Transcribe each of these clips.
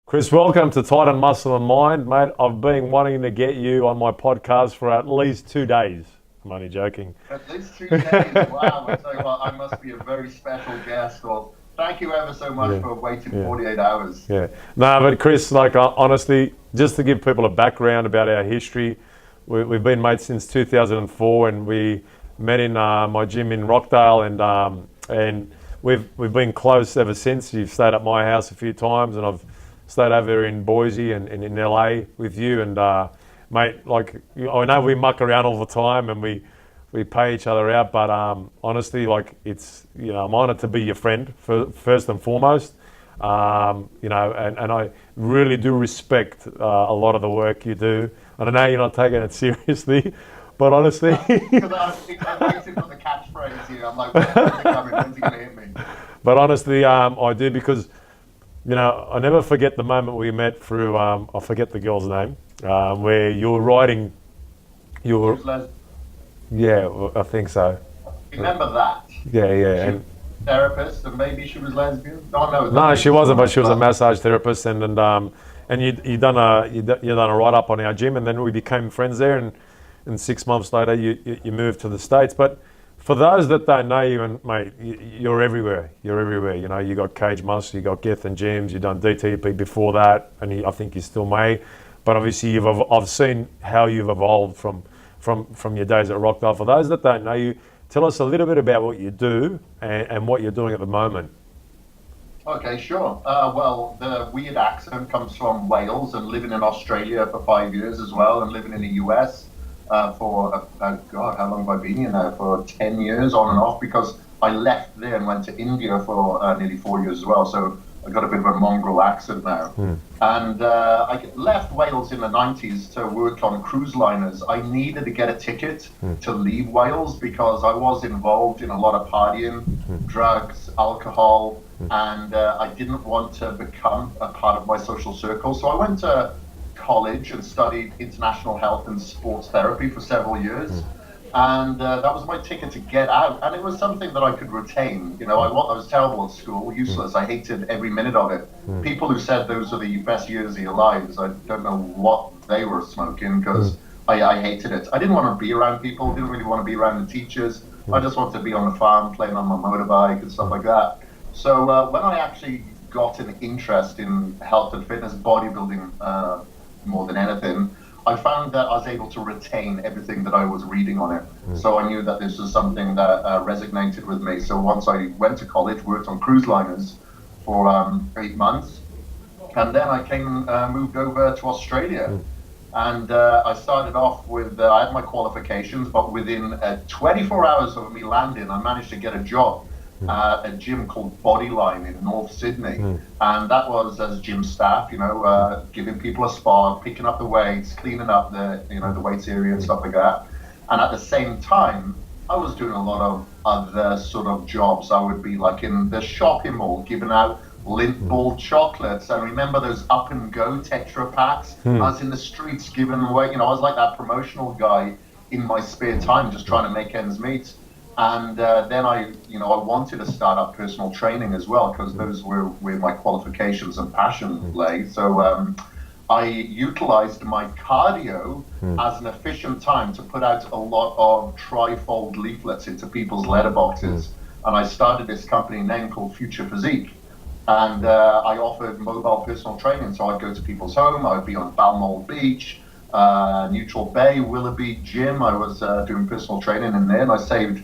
Kris, welcome to Titan Muscle and Mind, mate. I've been wanting to get you on my podcast for at least 2 days. I'm only joking. At least 2 days. Wow. I tell you what, I must be a very special guest. Well, thank you ever so much Yeah, for waiting yeah, 48 hours. yeah. No, but Kris, honestly, just to give people a background about our history, we've been mates since 2004, and we met in my gym in Rockdale, and we've been close ever since. You've stayed at my house a few times, and I've stayed over in Boise and in LA with you. And mate, I know we muck around all the time, and we pay each other out, but honestly, I'm honoured to be your friend first and foremost. And I really do respect a lot of the work you do. And I know you're not taking it seriously, but honestly, Because I'm waiting for the catchphrase here. I'm like, when's it coming? When's he going to hit me? but honestly, I do, because I never forget the moment we met through. I forget the girl's name, where you were writing. You were, Who's Les- yeah, I think so. Remember that? Yeah, yeah. She was And a therapist and maybe she was lesbian? Oh, no. no, she wasn't, but she was a Well, massage therapist, and you done a write up on our gym, and then we became friends there, and 6 months later you moved to the States. But for those that don't know you, and mate, you're everywhere. You're everywhere. You got Kaged Muscle, you got Gethin gyms, you've done DTP before that, and I think you still may. But obviously, I've seen how you've evolved from your days at Rockdale. For those that don't know you, tell us a little bit about what you do and what you're doing at the moment. Okay, sure. Well, the weird accent comes from Wales and living in Australia for 5 years as well, and living in the US for, God, how long have I been here now? For 10 years on and off, because I left there and went to India for nearly 4 years as well. So I got a bit of a mongrel accent now. And I left Wales in the 90s to work on cruise liners. I needed to get a ticket to leave Wales because I was involved in a lot of partying, drugs, alcohol, and I didn't want to become a part of my social circle. So I went to college and studied international health and sports therapy for several years. And that was my ticket to get out. And it was something that I could retain. I was terrible at school, useless. I hated every minute of it. People who said those are the best years of your lives, I don't know what they were smoking, because I hated it. I didn't want to be around people, didn't really want to be around the teachers. I just wanted to be on the farm, playing on my motorbike and stuff like that. So when I actually got an interest in health and fitness, bodybuilding more than anything, I found that I was able to retain everything that I was reading on it. So I knew that this was something that resonated with me. So once I went to college, worked on cruise liners for 8 months, and then I moved over to Australia. And I started off with, I had my qualifications, but within 24 hours of me landing, I managed to get a job at a gym called Bodyline in North Sydney. And that was as gym staff, giving people a spa, picking up the weights, cleaning up the weights area and stuff like that. And at the same time, I was doing a lot of other sort of jobs. I would be like in the shopping mall, giving out lint ball chocolates. I remember those up and go Tetra packs. I was in the streets giving away, I was like that promotional guy in my spare time, just trying to make ends meet. And then I wanted to start up personal training as well, because those were where my qualifications and passion lay. So I utilized my cardio as an efficient time to put out a lot of trifold leaflets into people's letterboxes. And I started this company name called Future Physique. And I offered mobile personal training. So I'd go to people's home, I'd be on Balmoral Beach, Neutral Bay, Willoughby Gym. I was doing personal training in there, and I saved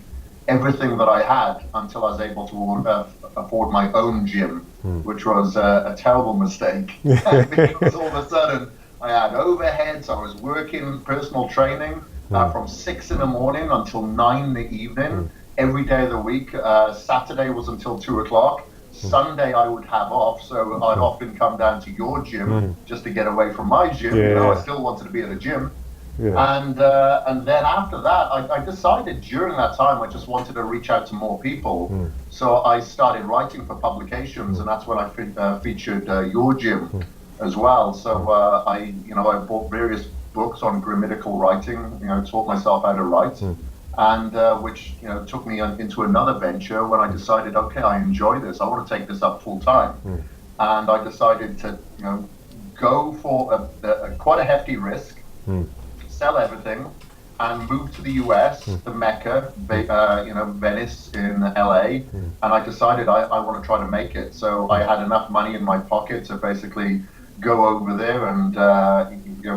everything that I had until I was able to afford my own gym, which was a terrible mistake. Because all of a sudden I had overheads. I was working personal training from 6 in the morning until 9 in the evening, every day of the week. Saturday was until 2 o'clock. Sunday I would have off, so I'd often come down to your gym just to get away from my gym. I still wanted to be at the gym. And then after that, I decided during that time I just wanted to reach out to more people. So I started writing for publications, and that's when I featured your gym as well. So I bought various books on grammatical writing. Taught myself how to write, and which took me into another venture when I decided, okay, I enjoy this. I want to take this up full time. and I decided to, go for quite a hefty risk, sell everything, and move to the US, the Mecca, Venice in LA, and I decided I want to try to make it. So I had enough money in my pocket to basically go over there and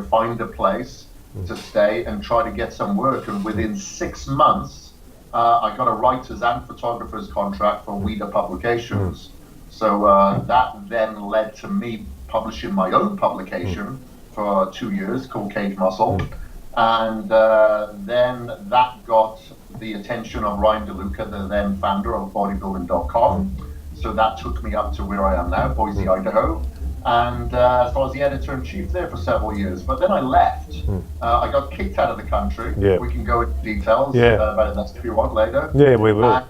find a place to stay and try to get some work. And within 6 months, I got a writer's and photographer's contract for Weeder Publications. So that then led to me publishing my own publication for 2 years called Caged Muscle. And then that got the attention of Ryan DeLuca, the then founder of bodybuilding.com. So that took me up to where I am now, Boise, Idaho. And so I was the editor-in-chief there for several years. But then I left. I got kicked out of the country. Yeah. We can go into details about that if you want later. Yeah, we will. And,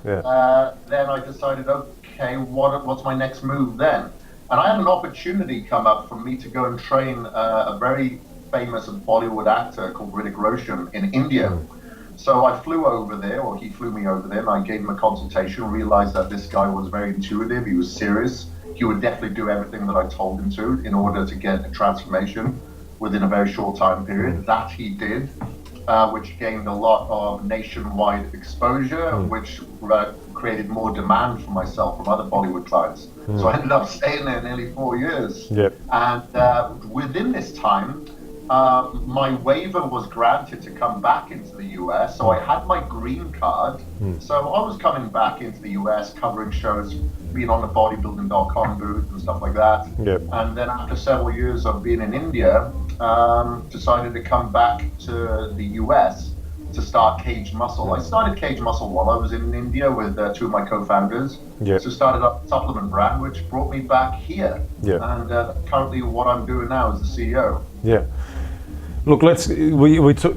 then I decided, okay, what's my next move then? And I had an opportunity come up for me to go and train a very famous Bollywood actor called Hrithik Roshan in India. So I flew over there, or he flew me over there, and I gave him a consultation, realized that this guy was very intuitive, he was serious, he would definitely do everything that I told him to in order to get a transformation within a very short time period. That he did, which gained a lot of nationwide exposure, which created more demand for myself from other Bollywood clients. So I ended up staying there nearly 4 years. And within this time, my waiver was granted to come back into the US. So I had my green card. So I was coming back into the US, covering shows, being on the bodybuilding.com booth and stuff like that. And then after several years of being in India, decided to come back to the US to start Caged Muscle. I started Caged Muscle while I was in India with two of my co-founders. So started up a supplement brand, which brought me back here. And currently what I'm doing now is the CEO. Look,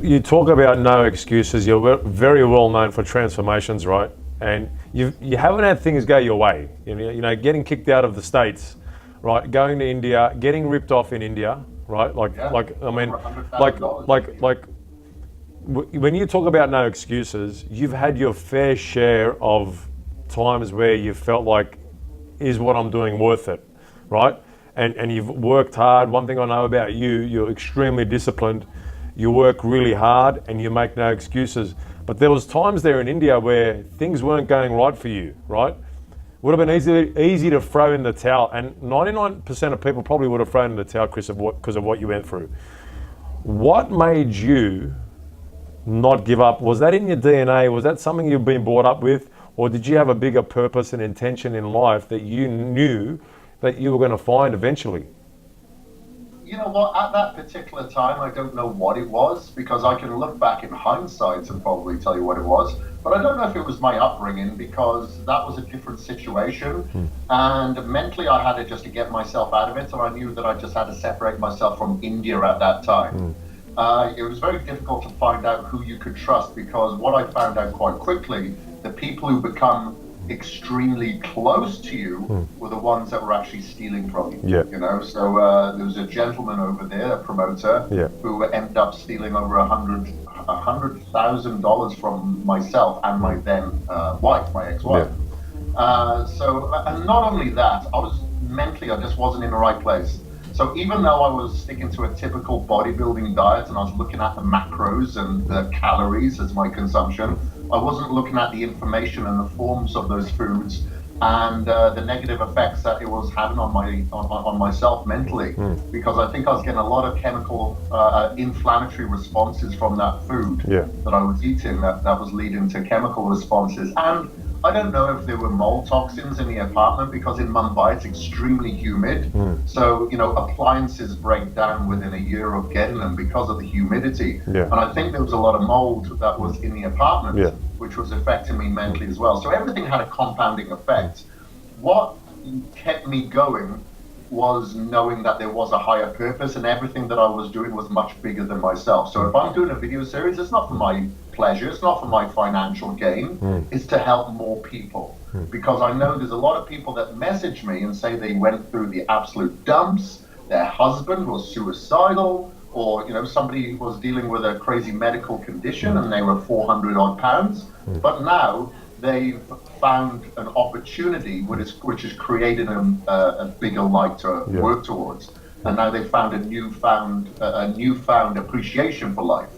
you talk about no excuses. You're very well known for transformations, right? And you haven't had things go your way. You know, getting kicked out of the States, right? Going to India, getting ripped off in India, right? When you talk about no excuses, you've had your fair share of times where you felt like, is what I'm doing worth it, right? And you've worked hard. One thing I know about you, you're extremely disciplined. You work really hard and you make no excuses. But there was times there in India where things weren't going right for you, right? Would have been easy to throw in the towel. And 99% of people probably would have thrown in the towel, Kris, because of what you went through. What made you not give up? Was that in your DNA? Was that something you've been brought up with? Or did you have a bigger purpose and intention in life that you knew that you were going to find eventually? You know what, at that particular time, I don't know what it was, because I can look back in hindsight and probably tell you what it was, but I don't know if it was my upbringing, because that was a different situation. And mentally I had to get myself out of it, so I knew that I just had to separate myself from India at that time. It was very difficult to find out who you could trust, because what I found out quite quickly, the people who become extremely close to you were the ones that were actually stealing from you. You know, so there was a gentleman over there, a promoter, who ended up stealing over $100,000 from myself and my then wife, my ex-wife. And not only that, I just wasn't in the right place. So even though I was sticking to a typical bodybuilding diet and I was looking at the macros and the calories as my consumption, I wasn't looking at the information and the forms of those foods and the negative effects that it was having on myself mentally, because I think I was getting a lot of chemical inflammatory responses from that food that I was eating that was leading to chemical responses. And I don't know if there were mold toxins in the apartment, because in Mumbai it's extremely humid. So, you know, appliances break down within a year of getting them because of the humidity. And I think there was a lot of mold that was in the apartment, which was affecting me mentally as well. So everything had a compounding effect. What kept me going was knowing that there was a higher purpose, and everything that I was doing was much bigger than myself. So if I'm doing a video series, it's not for my pleasure, it's not for my financial gain, it's to help more people. Because I know there's a lot of people that message me and say they went through the absolute dumps, their husband was suicidal, or you know, somebody was dealing with a crazy medical condition and they were 400 odd pounds, but now they've found an opportunity which has created a bigger light to work towards, and now they've found a newfound appreciation for life.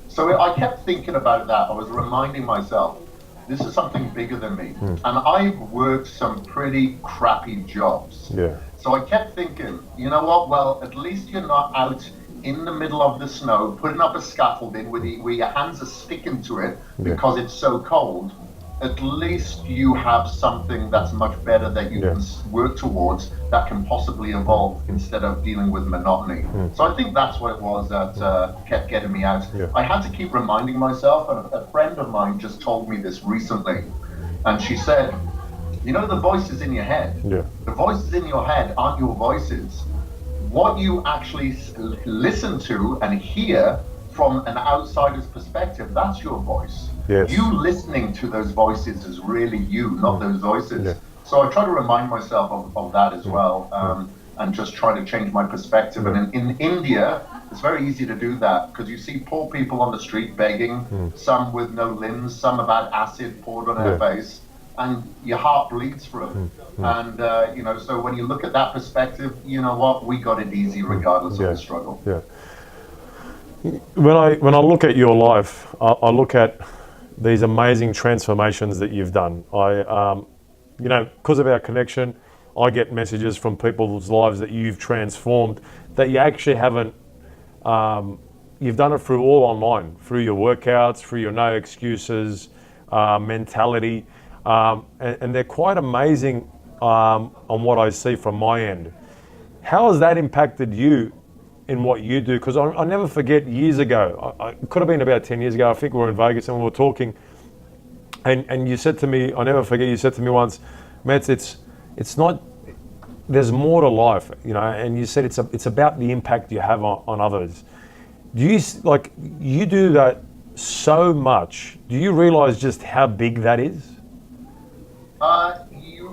So I kept thinking about that. I was reminding myself, this is something bigger than me, and I've worked some pretty crappy jobs. So I kept thinking, you know what? Well, at least you're not out in the middle of the snow, putting up a scaffolding where your hands are sticking to it because it's so cold. At least you have something that's much better that you can work towards, that can possibly evolve instead of dealing with monotony. So I think that's what it was that kept getting me out. I had to keep reminding myself, and a friend of mine just told me this recently, and she said, you know, the voices in your head, the voices in your head aren't your voices. What you actually listen to and hear from an outsider's perspective, that's your voice. You listening to those voices is really you, not those voices. So I try to remind myself of that as well, and just try to change my perspective. And in India, it's very easy to do that, because you see poor people on the street begging, some with no limbs, some have had acid poured on their face, and your heart bleeds for them. And you know, so when you look at that perspective, you know what, we got it easy regardless of the struggle. When I look at your life, I look at these amazing transformations that you've done. You know, because of our connection, I get messages from people's lives that you've transformed, that you actually haven't. You've done it through all online, through your workouts, through your no excuses mentality, and they're quite amazing on what I see from my end. How has that impacted you in what you do? Because I never forget years ago, it could have been about 10 years ago, I think we were in Vegas and we were talking, and you said to me, I never forget, you said to me once, Mets, it's not, there's more to life, you know, and you said it's about the impact you have on others. Do you, like, you do that so much, do you realize just how big that is?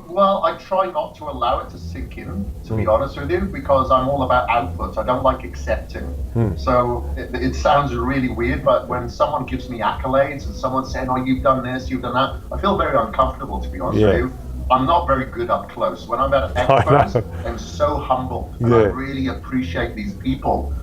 Well, I try not to allow it to sink in, to be honest with you, because I'm all about outputs. I don't like accepting. So it sounds really weird, but when someone gives me accolades and someone's saying, oh, you've done this, you've done that, I feel very uncomfortable, to be honest with you. I'm not very good up close. When I'm at expos, I'm so humble, and I really appreciate these people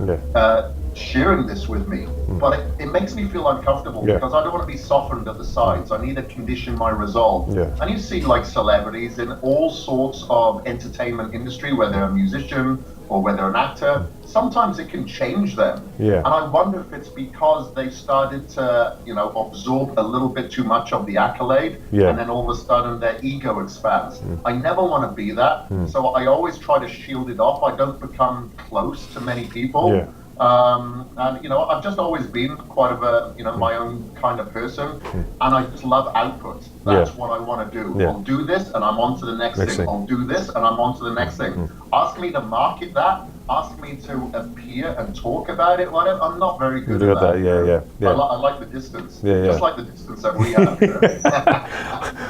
sharing this with me. But it makes me feel uncomfortable because I don't want to be softened at the sides. I need to condition my resolve. And you see, like, celebrities in all sorts of entertainment industry, whether a musician or whether an actor, sometimes it can change them. And I wonder if it's because they started to, you know, absorb a little bit too much of the accolade, and then all of a sudden their ego expands. I never want to be that, so I always try to shield it off. I don't become close to many people. And you know, I've just always been quite of a, you know, my own kind of person, and I just love output. That's what I want to do. I'll do this and I'm on to the next thing. I'll do this and I'm on to the next thing. Ask me to market that, ask me to appear and talk about it, whatever. I'm not very good at that. I like the distance, just like the distance that we have.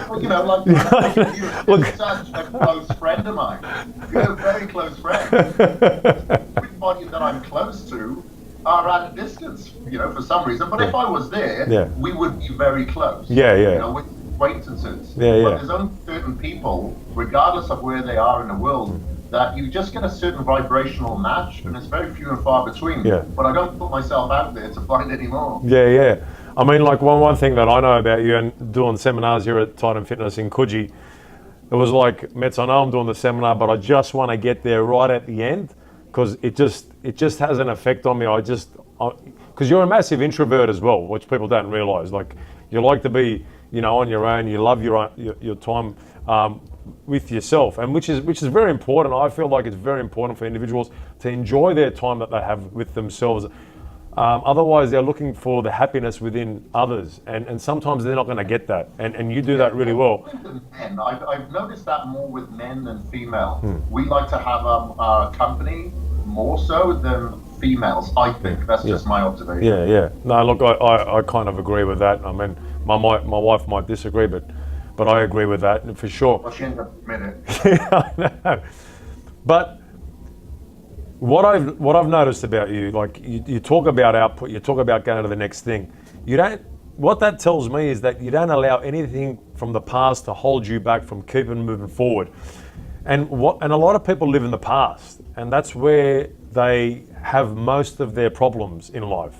Well, you know, like you're such a close friend of mine. You're a very close friend. Everybody that I'm close to are at a distance, you know, for some reason. But if I was there, we would be very close. You know, with acquaintances. But there's only certain people, regardless of where they are in the world, that you just get a certain vibrational match, and it's very few and far between. But I don't put myself out there to find any more. I mean, like, one thing that I know about you, and doing seminars here at Titan Fitness in Coogee, it was like, Mets, I know I'm doing the seminar, but I just want to get there right at the end, because it just has an effect on me. Because you're a massive introvert as well, which people don't realize. Like, you like to be, you know, on your own. You love your time with yourself, and which is very important. I feel like it's very important for individuals to enjoy their time that they have with themselves. Otherwise, they're looking for the happiness within others, and sometimes they're not going to get that. And you do that really well. Men, I've noticed that more with men than female. We like to have a company more so than females. I think that's just my observation. No, look, I kind of agree with that. I mean, my wife might disagree, but I agree with that for sure. Well, she ended up admitting it. I know. But what I've noticed about you, like, you talk about output, you talk about going to the next thing. You don't what that tells me is that you don't allow anything from the past to hold you back from keeping moving forward. And a lot of people live in the past, and that's where they have most of their problems in life.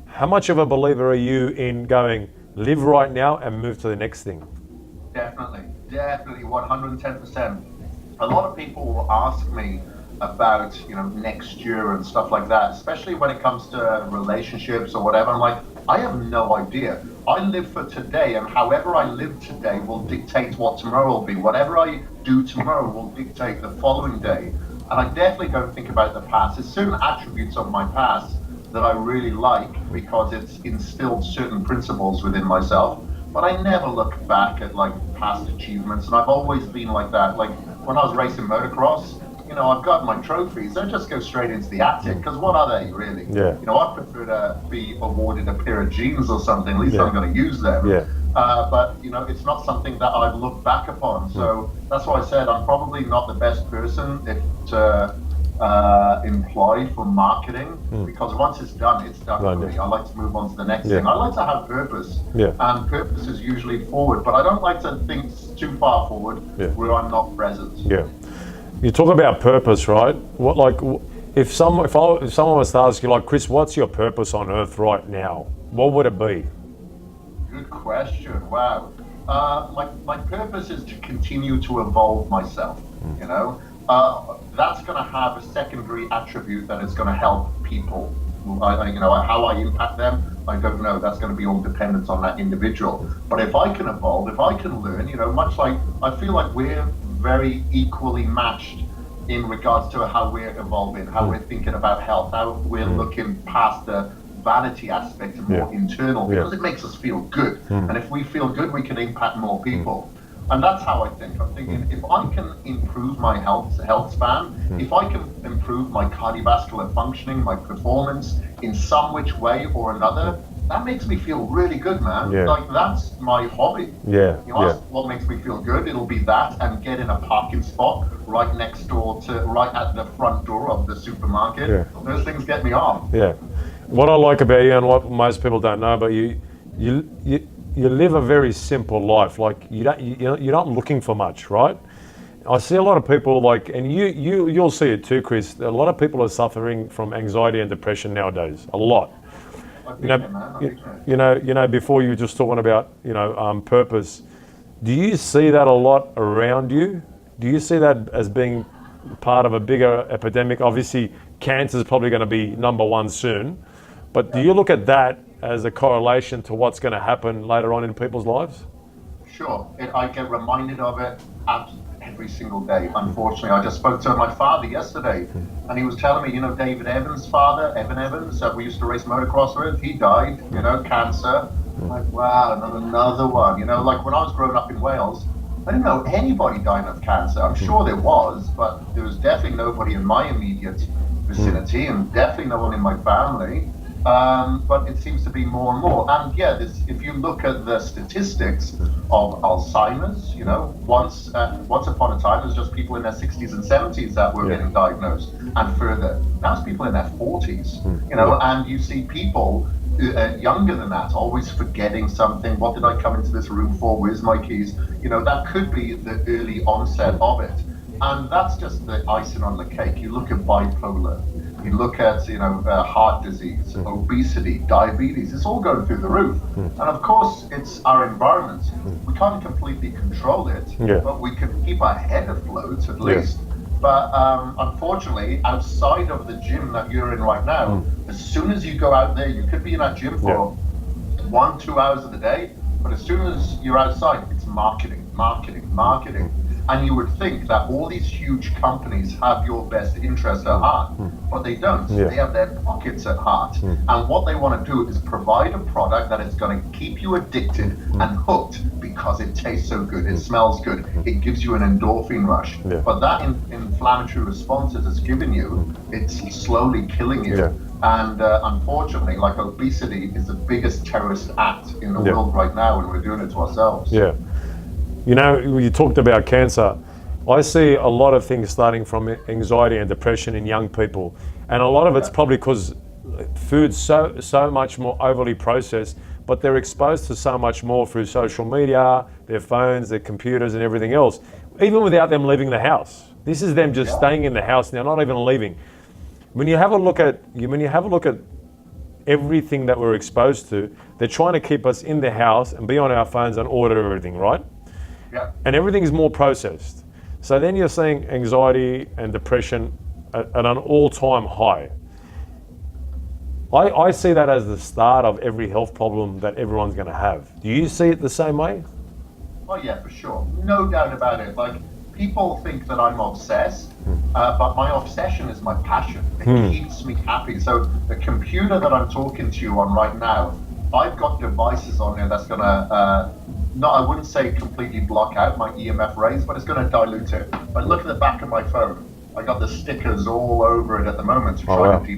How much of a believer are you in going, live right now and move to the next thing? Definitely, 110%. A lot of people will ask me about, next year and stuff like that, especially when it comes to relationships or whatever. I'm like, I have no idea. I live for today, and however I live today will dictate what tomorrow will be. Whatever I do tomorrow will dictate the following day. And I definitely don't think about the past. There's certain attributes of my past that I really like because it's instilled certain principles within myself. But I never look back at like past achievements, and I've always been like that. Like when I was racing motocross, I've got my trophies. I just go straight into the attic because what are they really? Yeah. I prefer to be awarded a pair of jeans or something. At least I'm going to use them. Yeah. But it's not something that I've looked back upon. So that's why I said I'm probably not the best person to employ for marketing because once it's done for me. I like to move on to the next thing. I like to have purpose. Yeah. And purpose is usually forward, but I don't like to think too far forward where I'm not present. Yeah. You talk about purpose, right? What, like, if someone was to ask you, like, Kris, what's your purpose on Earth right now? What would it be? Good question. Wow. My purpose is to continue to evolve myself. That's going to have a secondary attribute that is going to help people. How I impact them, I don't know. That's going to be all dependent on that individual. But if I can evolve, if I can learn, much like I feel like we're very equally matched in regards to how we're evolving, how we're thinking about health, how we're looking past the vanity aspect and more internal, because it makes us feel good. And if we feel good, we can impact more people. And that's how I think. I'm thinking if I can improve my health span, if I can improve my cardiovascular functioning, my performance in some which way or another, that makes me feel really good, man. Yeah. Like that's my hobby. Yeah. That's what makes me feel good. It'll be that and get in a parking spot right next door right at the front door of the supermarket. Yeah. Those things get me on. Yeah. What I like about you and what most people don't know about you live a very simple life. Like you're not looking for much, right? I see a lot of people and you'll see it too, Kris. A lot of people are suffering from anxiety and depression nowadays. A lot. Before you were just talking about purpose. Do you see that a lot around you? Do you see that as being part of a bigger epidemic? Obviously, cancer is probably going to be number one soon. But do you look at that as a correlation to what's going to happen later on in people's lives? Sure. I get reminded of it every single day. Unfortunately, I just spoke to my father yesterday, and he was telling me, David Evans' father, Evan Evans, that we used to race motocross with, he died, cancer. I'm like, wow, another one. Like when I was growing up in Wales, I didn't know anybody dying of cancer. I'm sure there was, but there was definitely nobody in my immediate vicinity, and definitely no one in my family. But it seems to be more and more. And if you look at the statistics of Alzheimer's, once upon a time it was just people in their 60s and 70s that were getting diagnosed, and further. Now it's people in their 40s, and you see people younger than that, always forgetting something. What did I come into this room for? Where's my keys? That could be the early onset of it. And that's just the icing on the cake. You look at bipolar, you look at heart disease, obesity, diabetes. It's all going through the roof. And of course, it's our environment. We can't completely control it, but we can keep our head afloat at least. But unfortunately, outside of the gym that you're in right now, as soon as you go out there, you could be in that gym for 1-2 hours of the day, but as soon as you're outside, it's marketing, marketing, marketing. And you would think that all these huge companies have your best interest at heart, but they don't. They have their pockets at heart. And what they want to do is provide a product that is going to keep you addicted and hooked because it tastes so good, it smells good, it gives you an endorphin rush. But that inflammatory response it's given you, it's slowly killing you. And unfortunately, like obesity is the biggest terrorist act in the world right now, and we're doing it to ourselves. You talked about cancer. I see a lot of things starting from anxiety and depression in young people. And a lot of it's probably because food's so much more overly processed. but they're exposed to so much more through social media, their phones, their computers, and everything else, even without them leaving the house. This is them just staying in the house now, not even leaving. When you have a look at everything that we're exposed to, they're trying to keep us in the house and be on our phones and order everything, right? Yeah. And everything is more processed. So then you're seeing anxiety and depression at an all-time high. I see that as the start of every health problem that everyone's going to have. Do you see it the same way? Oh yeah, for sure. No doubt about it. Like, people think that I'm obsessed, but my obsession is my passion. It keeps me happy. So the computer that I'm talking to you on right now, I've got devices on there that's gonna, I wouldn't say completely block out my EMF rays, but it's gonna dilute it. But look at the back of my phone. I got the stickers all over it at the moment to try to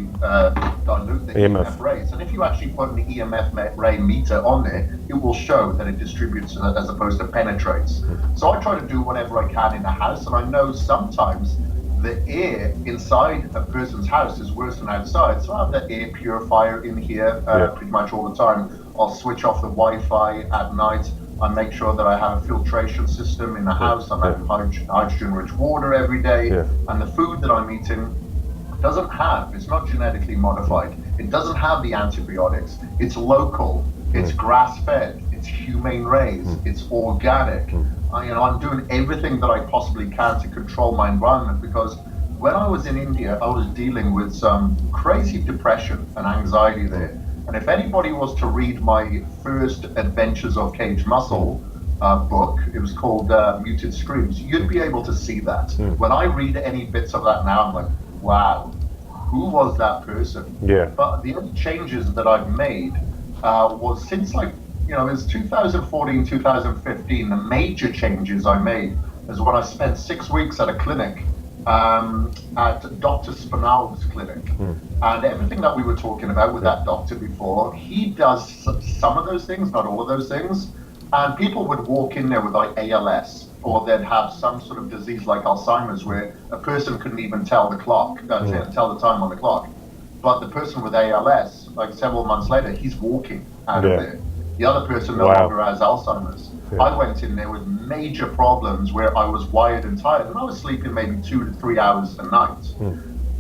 dilute the EMF rays. And if you actually put an EMF ray meter on there, it will show that it distributes as opposed to penetrates. So I try to do whatever I can in the house, and I know sometimes the air inside a person's house is worse than outside. So I have the air purifier in here pretty much all the time. I'll switch off the Wi-Fi at night. I make sure that I have a filtration system in the house. I'm having hydrogen-rich water every day. And the food that I'm eating it's not genetically modified. It doesn't have the antibiotics. It's local. It's grass-fed. It's humane raised. It's organic. I'm doing everything that I possibly can to control my environment, because when I was in India, I was dealing with some crazy depression and anxiety there. And if anybody was to read my first Adventures of Kaged Muscle book, it was called Muted Screams, you'd be able to see that. When I read any bits of that now, I'm like, wow, who was that person? But the only changes that I've made was since it was 2014, 2015, the major changes I made is when I spent 6 weeks at a clinic at Dr. Spinal's clinic. And everything that we were talking about with that doctor before, he does some of those things, not all of those things. And people would walk in there with like ALS, or they'd have some sort of disease like Alzheimer's, where a person couldn't even tell the clock, tell the time on the clock. But the person with ALS, like several months later, he's walking out of there. The other person no longer has Alzheimer's. I went in there with major problems where I was wired and tired, and I was sleeping maybe 2 to 3 hours a night.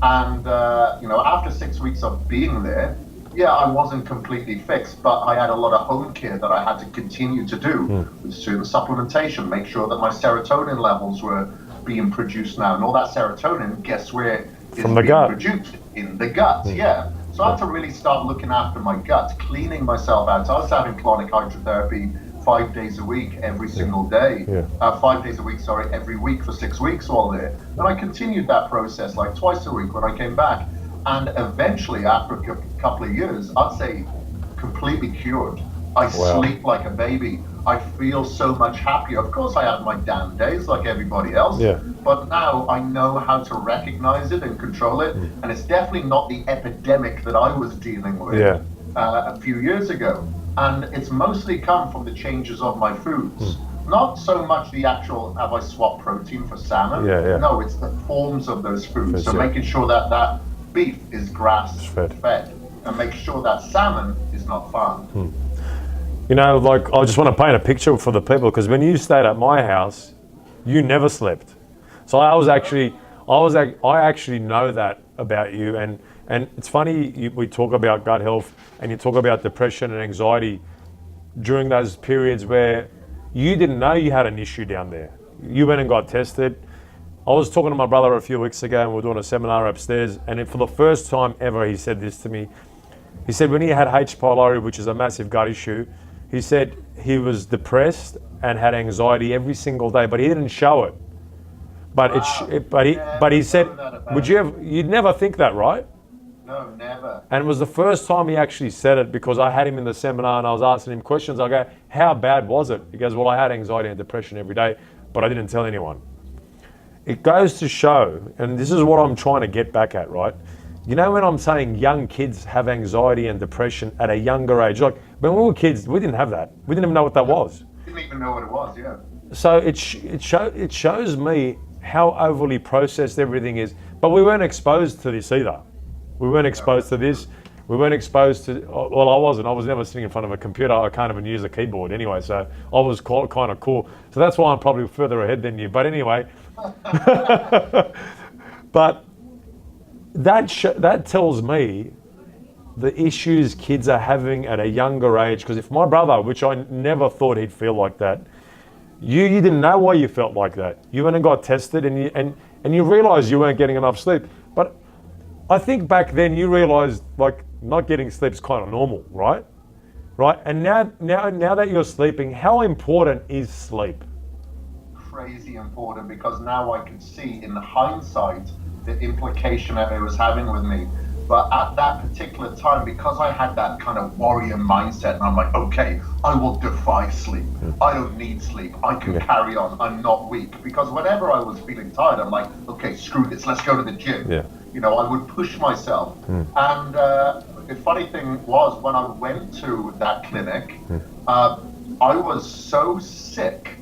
And after 6 weeks of being there, I wasn't completely fixed, but I had a lot of home care that I had to continue to do with certain supplementation, make sure that my serotonin levels were being produced now. And all that serotonin, guess where is from the being gut. produced? In the gut, So I had to really start looking after my gut, cleaning myself out. So I was having colonic hydrotherapy 5 days a week, every single day. 5 days a week, every week for 6 weeks while there. And I continued that process like twice a week when I came back. And eventually, after a couple of years, I'd say completely cured. I sleep like a baby. I feel so much happier. Of course, I have my down days like everybody else. But now I know how to recognize it and control it. And it's definitely not the epidemic that I was dealing with a few years ago. And it's mostly come from the changes of my foods. Not so much the actual, have I swapped protein for salmon? No, it's the forms of those foods. So making sure that beef is grass-fed and make sure that salmon is not farmed. I just want to paint a picture for the people, because when you stayed at my house, you never slept. So I actually know that about you, and it's funny we talk about gut health and you talk about depression and anxiety during those periods where you didn't know you had an issue down there. You went and got tested. I was talking to my brother a few weeks ago, and we were doing a seminar upstairs, and for the first time ever, he said this to me. He said when he had H. pylori, which is a massive gut issue, he said he was depressed and had anxiety every single day, but he didn't show it. But he said, you'd never think that, right? No, never. And it was the first time he actually said it, because I had him in the seminar and I was asking him questions. I go, how bad was it? He goes, well, I had anxiety and depression every day, but I didn't tell anyone. It goes to show, and this is what I'm trying to get back at, right? When I'm saying young kids have anxiety and depression at a younger age, like when we were kids, we didn't have that. We didn't even know what that was. Didn't even know what it was, So it shows me how overly processed everything is. But we weren't exposed to this either. We weren't exposed to this. We weren't exposed to, well, I wasn't. I was never sitting in front of a computer. I can't even use a keyboard anyway, so I was kind of cool. So that's why I'm probably further ahead than you. But anyway, but that tells me the issues kids are having at a younger age. Because if my brother, which I never thought he'd feel like that, you didn't know why you felt like that. You went and got tested, and you realised you weren't getting enough sleep. But I think back then you realised like not getting sleep is kind of normal, right? Right. And now that you're sleeping, how important is sleep? Crazy important, because now I can see in hindsight the implication that it was having with me. But at that particular time, because I had that kind of warrior mindset, and I'm like, okay, I will defy sleep. I don't need sleep. I can carry on. I'm not weak. Because whenever I was feeling tired, I'm like, okay, screw this. Let's go to the gym. Yeah. You know, I would push myself. And the funny thing was, when I went to that clinic, I was so sick.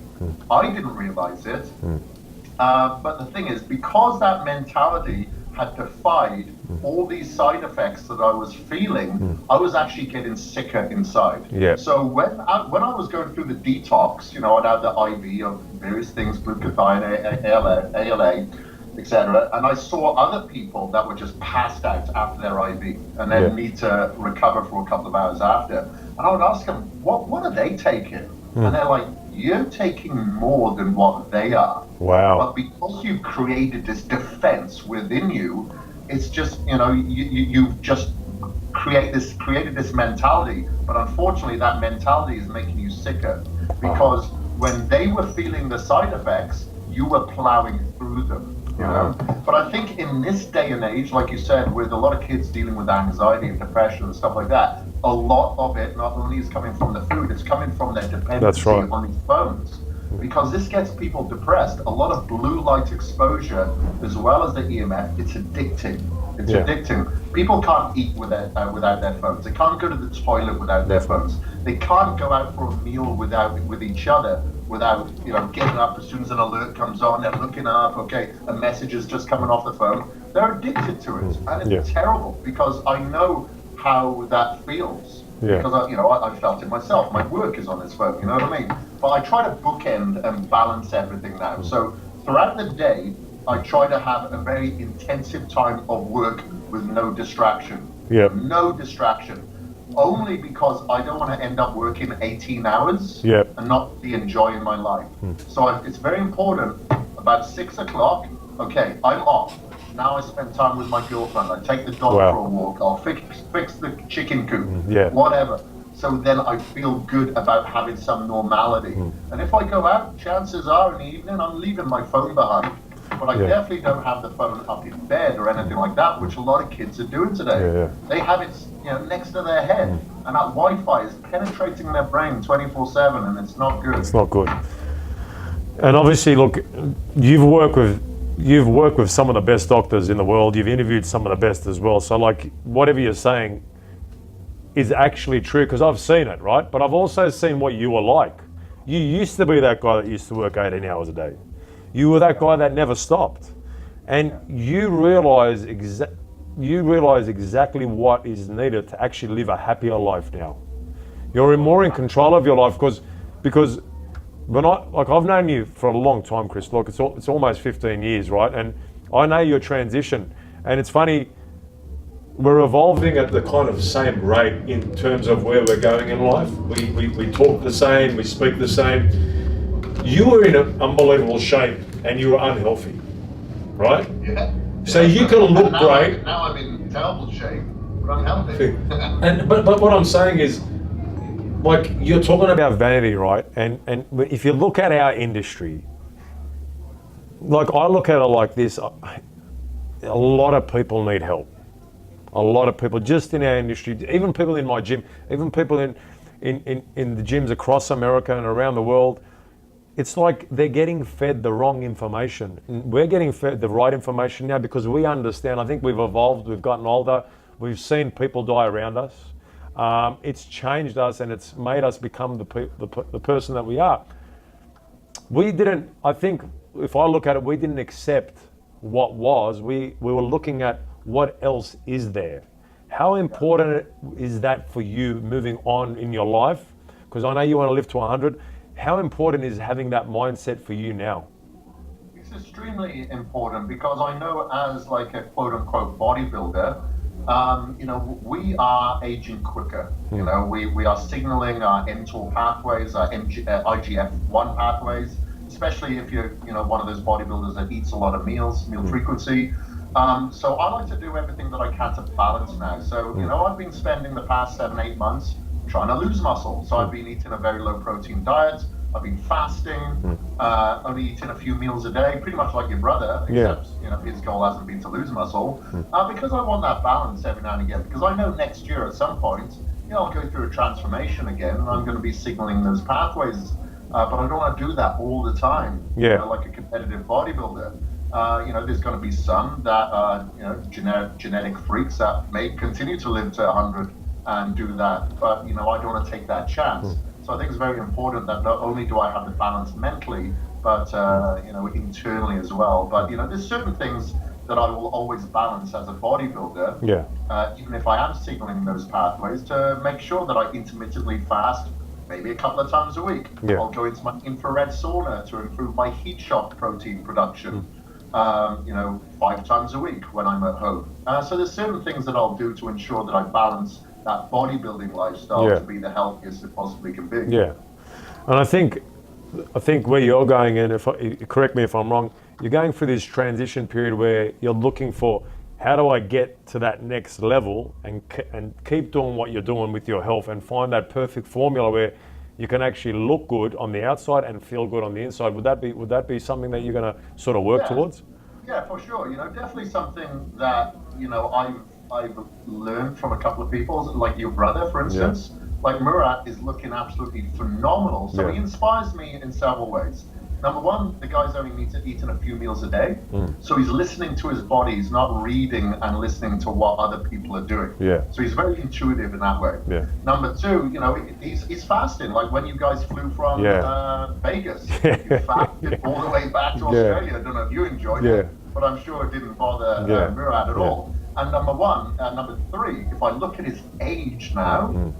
I didn't realize it. But the thing is, because that mentality had defied all these side effects that I was feeling, I was actually getting sicker inside. Yeah. So when I was going through the detox, you know, I'd have the IV of various things, glutathione, ALA, etc. And I saw other people that were just passed out after their IV and then need to recover for a couple of hours after. And I would ask them, what are they taking? And they're like, you're taking more than what they are. Wow. But because you've created this defense within you, it's just, you know, you've just created this mentality. But unfortunately, that mentality is making you sicker, because when they were feeling the side effects, you were plowing through them. You know? But I think in this day and age, like you said, with a lot of kids dealing with anxiety and depression and stuff like that, a lot of it not only is coming from the food, it's coming from their dependency on these phones. Because this gets people depressed. A lot of blue light exposure, as well as the EMF, it's addicting. It's addicting. People can't eat without their phones. They can't go to the toilet without their phones. They can't go out for a meal with each other without, you know, getting up as soon as an alert comes on. They're looking up. Okay, a message is just coming off the phone. They're addicted to it, and it's terrible, because I know how that feels. Because I felt it myself. My work is on this phone. You know what I mean? But I try to bookend and balance everything now. So throughout the day, I try to have a very intensive time of work with no distraction. No distraction. Only because I don't want to end up working 18 hours and not be enjoying my life. So it's very important. About 6 o'clock, okay, I'm off. Now I spend time with my girlfriend. I take the dog for a walk. I'll fix the chicken coop, whatever. So then I feel good about having some normality. And if I go out, chances are in the evening I'm leaving my phone behind. But I definitely don't have the phone up in bed or anything like that, which a lot of kids are doing today. They have it, you know, next to their head, and that Wi-Fi is penetrating their brain 24/7, and it's not good. It's not good. And obviously, look, you've worked with some of the best doctors in the world. You've interviewed some of the best as well. So like, whatever you're saying is actually true, because I've seen it, right? But I've also seen what you were like. You used to be that guy that used to work 18 hours a day. You were that guy that never stopped. And you realize exactly what is needed to actually live a happier life now. You're more in control of your life, because when I've known you for a long time, Kris. Look, it's almost 15 years, right? And I know your transition. And it's funny, we're evolving at the kind of same rate in terms of where we're going in life. We talk the same, we speak the same. You were in an unbelievable shape and you were unhealthy, right? So you can look great. Now I'm in terrible shape, but I'm healthy. But what I'm saying is, like, you're talking about vanity, right? And if you look at our industry, like, I look at it like this, a lot of people need help. A lot of people just in our industry, even people in my gym, even people in the gyms across America and around the world. It's like they're getting fed the wrong information. We're getting fed the right information now because we understand. I think we've evolved, we've gotten older, we've seen people die around us. It's changed us and it's made us become the person that we are. I think if I look at it, we didn't accept what was. We were looking at what else is there. How important is that for you moving on in your life? Because I know you want to live to 100. How important is having that mindset for you now? It's extremely important because I know as like a quote unquote bodybuilder, we are aging quicker. We are signaling our mTOR pathways, our IGF-1 pathways, especially if you're, one of those bodybuilders that eats a lot of meal frequency. So I like to do everything that I can to balance now. So, I've been spending the past 7-8 months trying to lose muscle. So I've been eating a very low protein diet. I've been fasting, only eating a few meals a day, pretty much like your brother, except his goal hasn't been to lose muscle, because I want that balance every now and again. Because I know next year at some point, I'll go through a transformation again, and I'm going to be signaling those pathways. But I don't want to do that all the time, like a competitive bodybuilder. There's going to be some that are, genetic freaks that may continue to live to 100 and do that, but I don't want to take that chance. So I think it's very important that not only do I have the balance mentally, but internally as well. But there's certain things that I will always balance as a bodybuilder. Even if I am signaling those pathways, to make sure that I intermittently fast, maybe a couple of times a week. I'll go into my infrared sauna to improve my heat shock protein production. 5 times a week when I'm at home. So there's certain things that I'll do to ensure that I balance that bodybuilding lifestyle to be the healthiest it possibly can be. And I think where you're going, and correct me if I'm wrong, you're going through this transition period where you're looking for, how do I get to that next level and keep doing what you're doing with your health and find that perfect formula where you can actually look good on the outside and feel good on the inside. Would that be something that you're going to sort of work towards? Yeah, for sure. Definitely something that I've learned from a couple of people, like your brother, for instance. Like Murat is looking absolutely phenomenal. So he inspires me in several ways. Number one, the guy's only eating a few meals a day. So he's listening to his body. He's not reading and listening to what other people are doing. So he's very intuitive in that way. Number two, he's fasting. Like when you guys flew from Vegas, you fasted all the way back to Australia. I don't know if you enjoyed it, but I'm sure it didn't bother Murat at all. And number three, if I look at his age now,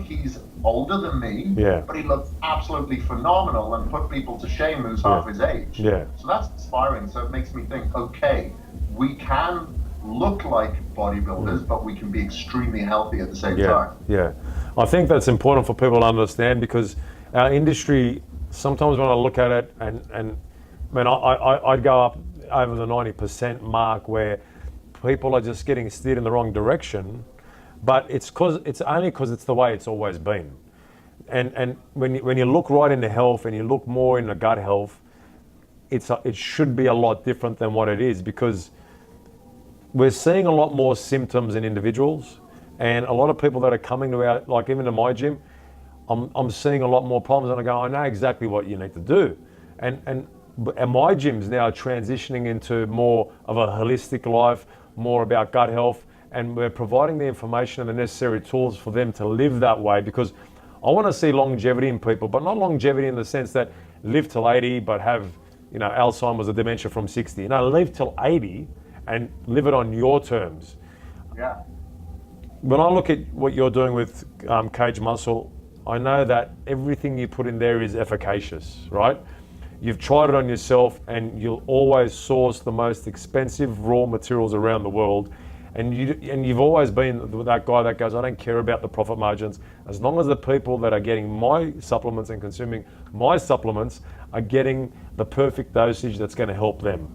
he's older than me, but he looks absolutely phenomenal and put people to shame who's half his age. So that's inspiring. So it makes me think, okay, we can look like bodybuilders, but we can be extremely healthy at the same time. I think that's important for people to understand, because our industry, sometimes when I look at it, and I'd go up over the 90% mark where people are just getting steered in the wrong direction, but it's only because it's the way it's always been. And when you look right into health and you look more into gut health, it should be a lot different than what it is, because we're seeing a lot more symptoms in individuals, and a lot of people that are coming to our, like even to my gym, I'm seeing a lot more problems, and I go, I know exactly what you need to do. And my gym's now transitioning into more of a holistic life, more about gut health, and we're providing the information and the necessary tools for them to live that way, because I want to see longevity in people, but not longevity in the sense that live till 80 but have Alzheimer's or dementia from 60. Live till 80 and live it on your terms. When I look at what you're doing with Kaged Muscle, I know that everything you put in there is efficacious, right? You've tried it on yourself, and you'll always source the most expensive raw materials around the world. And you've always been that guy that goes, I don't care about the profit margins, as long as the people that are getting my supplements and consuming my supplements are getting the perfect dosage that's going to help them.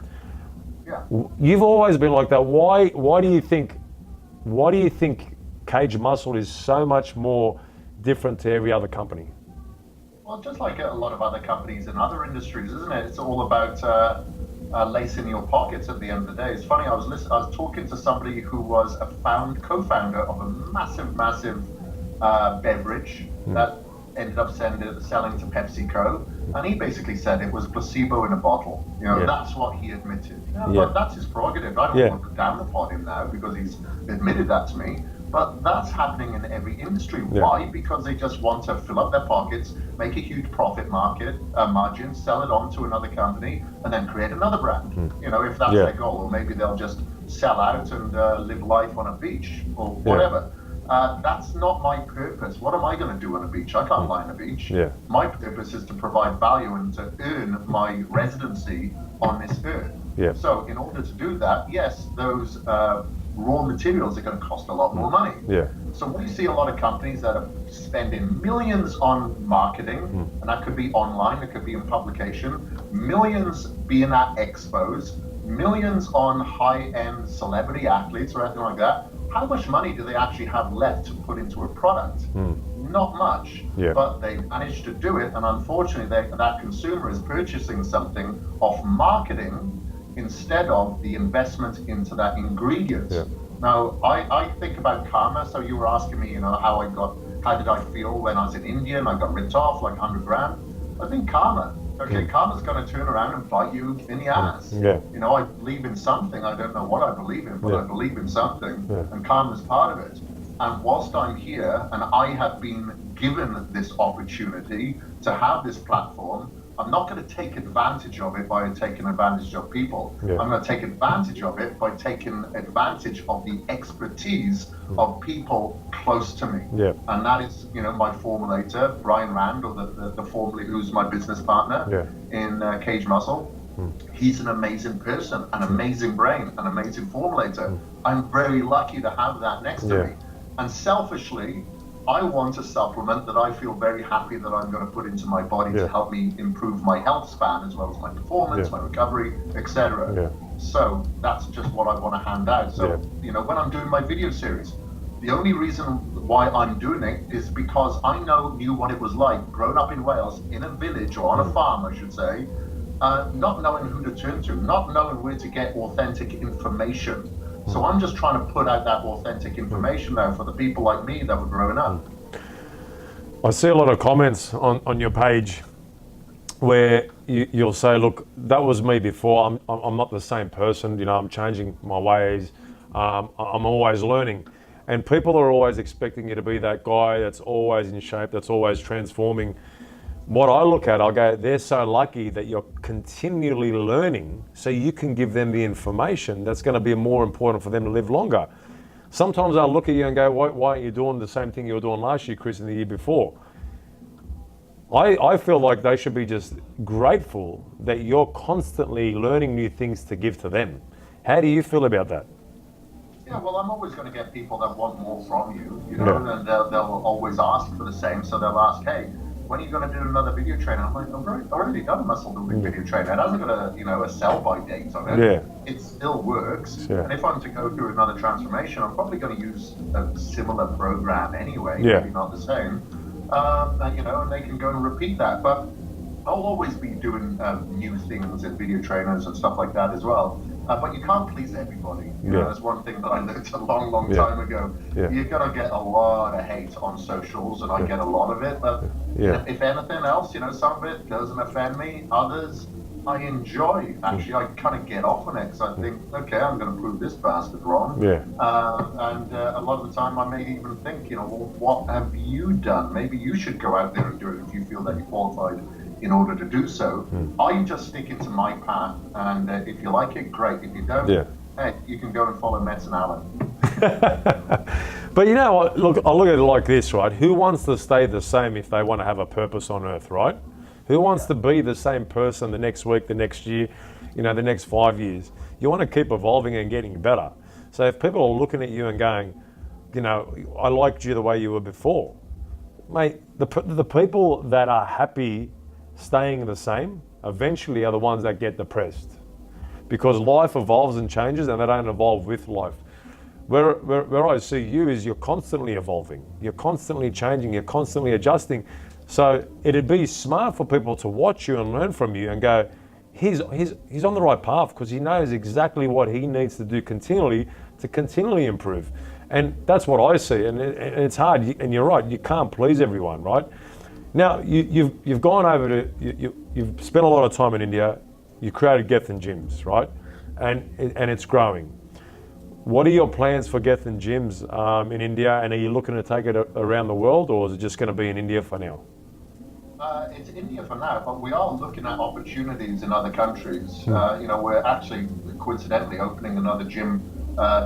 You've always been like that. Why do you think Kaged Muscle is so much more different to every other company? Well, just like a lot of other companies in other industries, isn't it? It's all about lacing your pockets at the end of the day. It's funny, I was talking to somebody who was a co-founder of a massive beverage that ended up selling to PepsiCo, and he basically said it was placebo in a bottle. That's what he admitted. But that's his prerogative. I don't want to damn upon him now because he's admitted that to me. But that's happening in every industry. Why? Because they just want to fill up their pockets, make a huge profit margin, sell it on to another company, and then create another brand. If that's their goal, or maybe they'll just sell out and live life on a beach or whatever. That's not my purpose. What am I going to do on a beach? I can't lie on a beach. Yeah. My purpose is to provide value and to earn my residency on this earth. Yeah. So in order to do that, yes, those raw materials are going to cost a lot more money. Yeah. So we see a lot of companies that are spending millions on marketing, and that could be online, it could be in publication, millions being at expos, millions on high-end celebrity athletes or anything like that. How much money do they actually have left to put into a product? Not much, but they managed to do it, and unfortunately that consumer is purchasing something off marketing instead of the investment into that ingredient. Now, I think about karma, so you were asking me, how did I feel when I was in India and I got ripped off like 100 grand? I think karma's going to turn around and bite you in the ass. I believe in something. I don't know what I believe in, but I believe in something, and karma's part of it. And whilst I'm here and I have been given this opportunity to have this platform, I'm not going to take advantage of it by taking advantage of people. I'm going to take advantage of it by taking advantage of the expertise of people close to me. And that is, my formulator, Brian Rand, or the formulator who's my business partner in Kaged Muscle. He's an amazing person, an amazing brain, an amazing formulator. I'm very lucky to have that next to me. And selfishly, I want a supplement that I feel very happy that I'm going to put into my body to help me improve my health span as well as my performance, my recovery, etc. So that's just what I want to hand out. So, when I'm doing my video series, the only reason why I'm doing it is because I knew what it was like growing up in Wales, in a village or on a farm, I should say, not knowing who to turn to, not knowing where to get authentic information. So I'm just trying to put out that authentic information now for the people like me that were growing up. I see a lot of comments on your page where you'll say, look, that was me before. I'm not the same person. I'm changing my ways. I'm always learning. And people are always expecting you to be that guy that's always in shape, that's always transforming. What I look at, I'll go, they're so lucky that you're continually learning so you can give them the information that's going to be more important for them to live longer. Sometimes I'll look at you and go, why aren't you doing the same thing you were doing last year, Kris, and the year before? I feel like they should be just grateful that you're constantly learning new things to give to them. How do you feel about that? Yeah, well, I'm always going to get people that want more from you, and they'll always ask for the same. So they'll ask, hey, when are you going to do another video training? I'm like, I've already done a muscle building video training. It hasn't got a sell-by date on it. It still works. And if I'm to go through another transformation, I'm probably going to use a similar program anyway, maybe not the same. And they can go and repeat that. But I'll always be doing new things and video trainers and stuff like that as well. But you can't please everybody. That's one thing that I learned a long time ago. You're going to get a lot of hate on socials, and I get a lot of it. But if anything else, some of it doesn't offend me. Others, I enjoy. Actually, I kind of get off on it because I think, okay, I'm going to prove this bastard wrong. And a lot of the time, I may even think, well, what have you done? Maybe you should go out there and do it if you feel that you're qualified in order to do so. I just stick into my path, and if you like it, great. If you don't, hey, you can go and follow Metz and Allen. But look, I look at it like this, right? Who wants to stay the same if they want to have a purpose on earth, right? Who wants to be the same person the next week, the next year, the next 5 years? You want to keep evolving and getting better. So if people are looking at you and going, I liked you the way you were before, mate, the people that are happy staying the same eventually are the ones that get depressed, because life evolves and changes and they don't evolve with life. Where I see you is you're constantly evolving, you're constantly changing, you're constantly adjusting. So it'd be smart for people to watch you and learn from you and go, he's on the right path because he knows exactly what he needs to do continually to continually improve. And that's what I see, and it's hard, and you're right, you can't please everyone, right? Now, you've gone over to, you've spent a lot of time in India, you created Gethin Gyms, right? And it's growing. What are your plans for Gethin Gyms in India, and are you looking to take it around the world, or is it just going to be in India for now? It's India for now, but we are looking at opportunities in other countries. We're actually coincidentally opening another gym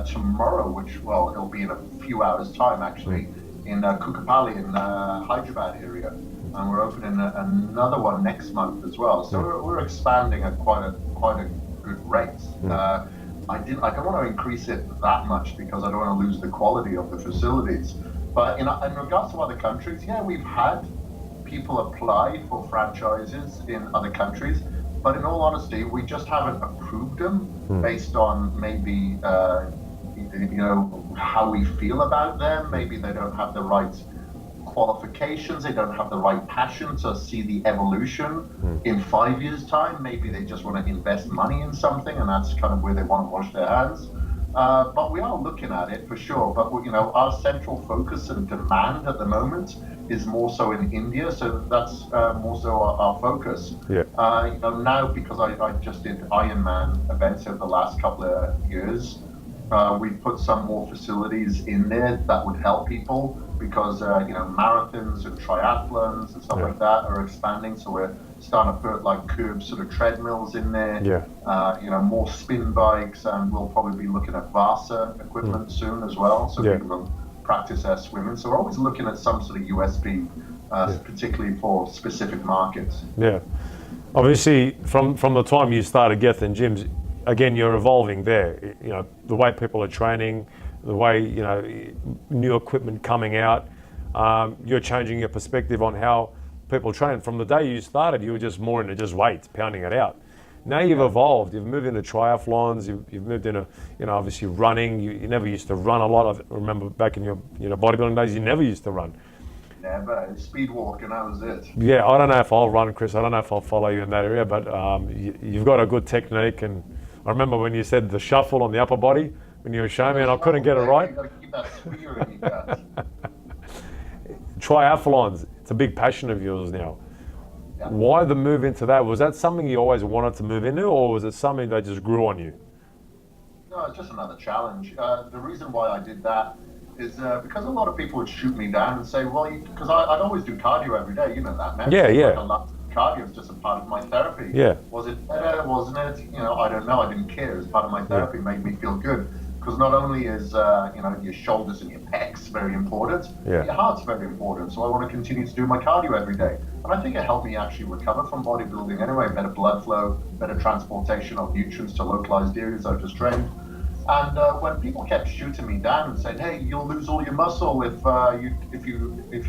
tomorrow, which, well, it'll be in a few hours' time actually, in Kukapalli in Hyderabad area, and we're opening another one next month as well. So we're expanding at quite a good rate. I don't want to increase it that much because I don't want to lose the quality of the facilities. But in regards to other countries, yeah, we've had people apply for franchises in other countries, but in all honesty, we just haven't approved them based on maybe how we feel about them. Maybe they don't have the right qualifications, they don't have the right passion to see the evolution in 5 years' time. Maybe they just want to invest money in something, and that's kind of where they want to wash their hands. But we are looking at it for sure. But our central focus and demand at the moment is more so in India, so that's more so our focus. Yeah. Now because I just did Ironman events over the last couple of years, we put some more facilities in there that would help people because marathons and triathlons and stuff like that are expanding. So we're starting to put like curved sort of treadmills in there. Yeah. More spin bikes, and we'll probably be looking at Vasa equipment soon as well, so people can practice their swimming. So we're always looking at some sort of USP, particularly for specific markets. Yeah. Obviously, from the time you started Gethin Gyms, again, you're evolving there. The way people are training, the way new equipment coming out. You're changing your perspective on how people train. From the day you started, you were just more into just weights, pounding it out. Now you've evolved. You've moved into triathlons. You've moved into obviously running. You never used to run a lot. I remember back in your bodybuilding days, you never used to run. Never. Speed walking, that was it. Yeah, I don't know if I'll run, Kris. I don't know if I'll follow you in that area, but you've got a good technique. And I remember when you said the shuffle on the upper body when you were showing me, and I couldn't get it right. You got to keep that spear in your gut. Triathlons, it's a big passion of yours now. Yeah. Why the move into that? Was that something you always wanted to move into, or was it something that just grew on you? No, it's just another challenge. The reason why I did that is because a lot of people would shoot me down and say, well, because I'd always do cardio every day, you know that, man. Yeah, yeah. Cardio is just a part of my therapy. Yeah. Was it better? Wasn't it? I don't know. I didn't care. It's part of my therapy. It made me feel good. Because not only is your shoulders and your pecs very important, your heart's very important. So I want to continue to do my cardio every day. And I think it helped me actually recover from bodybuilding anyway. Better blood flow, better transportation of nutrients to localized areas I've just trained. And when people kept shooting me down and saying, "Hey, you'll lose all your muscle if you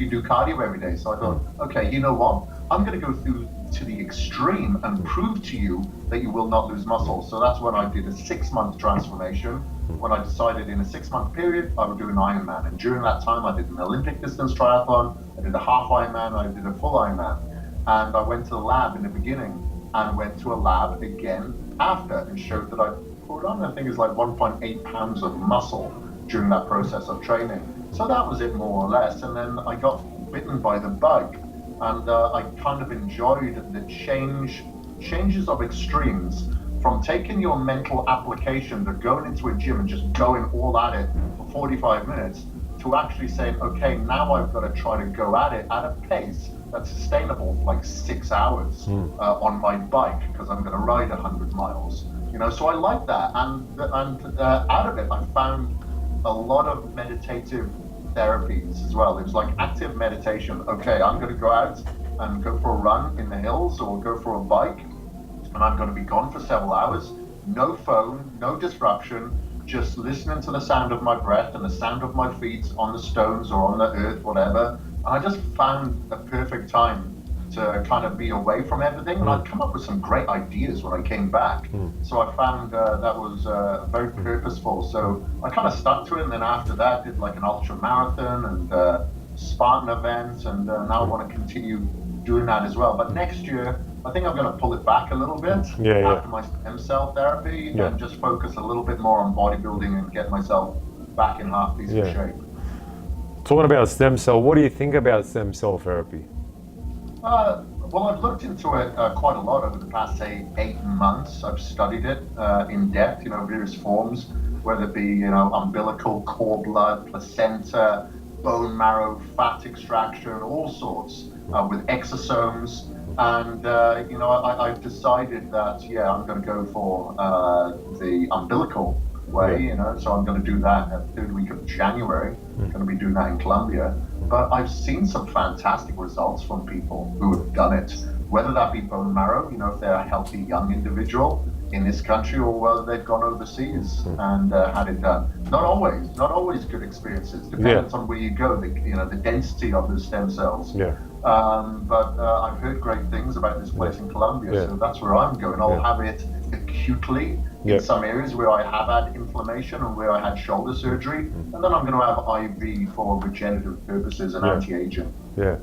do cardio every day," so I thought, okay, you know what? I'm going to go through to the extreme and prove to you that you will not lose muscle. So that's when I did a 6-month transformation. When I decided in a 6-month period I would do an Ironman, and during that time I did an Olympic distance triathlon, I did a half Ironman, I did a full Ironman, and I went to the lab in the beginning and went to a lab again after and showed that I put on, I think it's like 1.8 pounds of muscle during that process of training. So that was it more or less. And then I got bitten by the bug, and I kind of enjoyed the changes of extremes from taking your mental application to going into a gym and just going all at it for 45 minutes to actually saying, okay, now I've got to try to go at it at a pace that's sustainable for like 6 hours on my bike, because I'm going to ride 100 miles. So I like that, and out of it, I found a lot of meditative therapies as well. It was like active meditation. Okay, I'm going to go out and go for a run in the hills or go for a bike, and I'm going to be gone for several hours. No phone, no disruption, just listening to the sound of my breath and the sound of my feet on the stones or on the earth, whatever. And I just found a perfect time to kind of be away from everything, and I'd come up with some great ideas when I came back. So I found that was very purposeful. So I kind of stuck to it, and then after that did like an ultra marathon and Spartan events, and now I want to continue doing that as well. But next year, I think I'm going to pull it back a little bit after my stem cell therapy and just focus a little bit more on bodybuilding and get myself back in half decent shape. Talking about stem cell, what do you think about stem cell therapy? Well, I've looked into it quite a lot over the past, say, 8 months. I've studied it in depth, various forms, whether it be, umbilical, cord blood, placenta, bone marrow, fat extraction, all sorts, with exosomes. And, I've decided that, I'm going to go for the umbilical way, Yeah. you know, so I'm going to do that at the third week of January. I'm going to be doing that in Colombia. But I've seen some fantastic results from people who have done it, whether that be bone marrow, you know, if they're a healthy young individual in this country, or whether they've gone overseas and had it done. Not always good experiences. Depends on where you go, the density of the stem cells. Yeah. But I've heard great things about this place in Colombia, so that's where I'm going. I'll have it acutely in some areas where I have had inflammation and where I had shoulder surgery, and then I'm going to have IV for regenerative purposes and anti-aging. Yeah.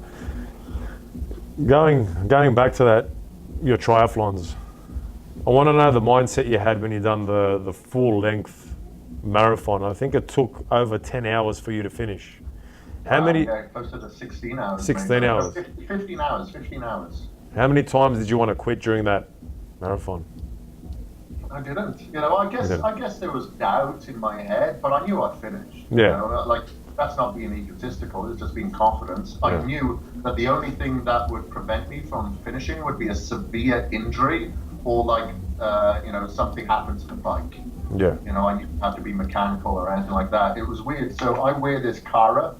Going back to that, your triathlons, I want to know the mindset you had when you done the full length marathon. I think it took over 10 hours for you to finish. How many? Yeah, closer to 16 hours. 16 hours. 15 hours. 15 hours. How many times did you want to quit during that marathon? I didn't. You know, I guess there was doubt in my head, but I knew I'd finish. Yeah. You know, like, that's not being egotistical, it's just being confident. I knew that the only thing that would prevent me from finishing would be a severe injury, or like, something happened to the bike. Yeah. You know, I didn't have to be mechanical or anything like that. It was weird. So I wear this Cara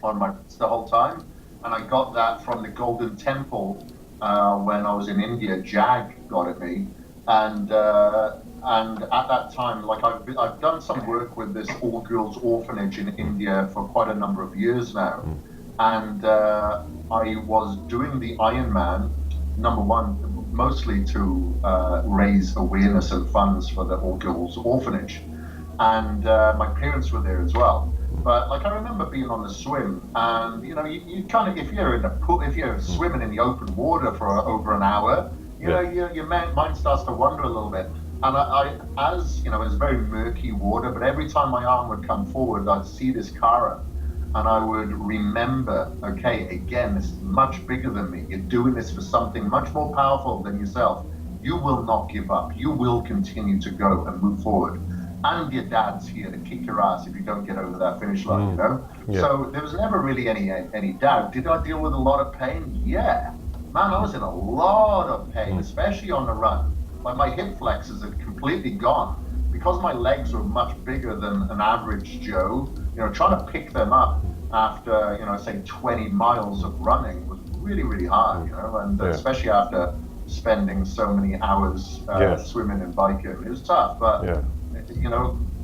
on my wrist the whole time, and I got that from the Golden Temple when I was in India. Jag got it me, and at that time, like I've done some work with this all-girls orphanage in India for quite a number of years now, and I was doing the Ironman, number one, mostly to raise awareness and funds for the all-girls orphanage, and my parents were there as well. But like I remember being on the swim, and you kind of, if you're in a pool, if you're swimming in the open water for over an hour, your mind starts to wander a little bit. And it was very murky water, but every time my arm would come forward, I'd see this Cara, and I would remember, okay, again, this is much bigger than me. You're doing this for something much more powerful than yourself. You will not give up. You will continue to go and move forward. And your dad's here to kick your ass if you don't get over that finish line, you know? Yeah. So there was never really any doubt. Did I deal with a lot of pain? Yeah. Man, I was in a lot of pain, especially on the run. Like my hip flexors had completely gone. Because my legs were much bigger than an average Joe, trying to pick them up after, say 20 miles of running was really, really hard, and especially after spending so many hours swimming and biking. It was tough, but,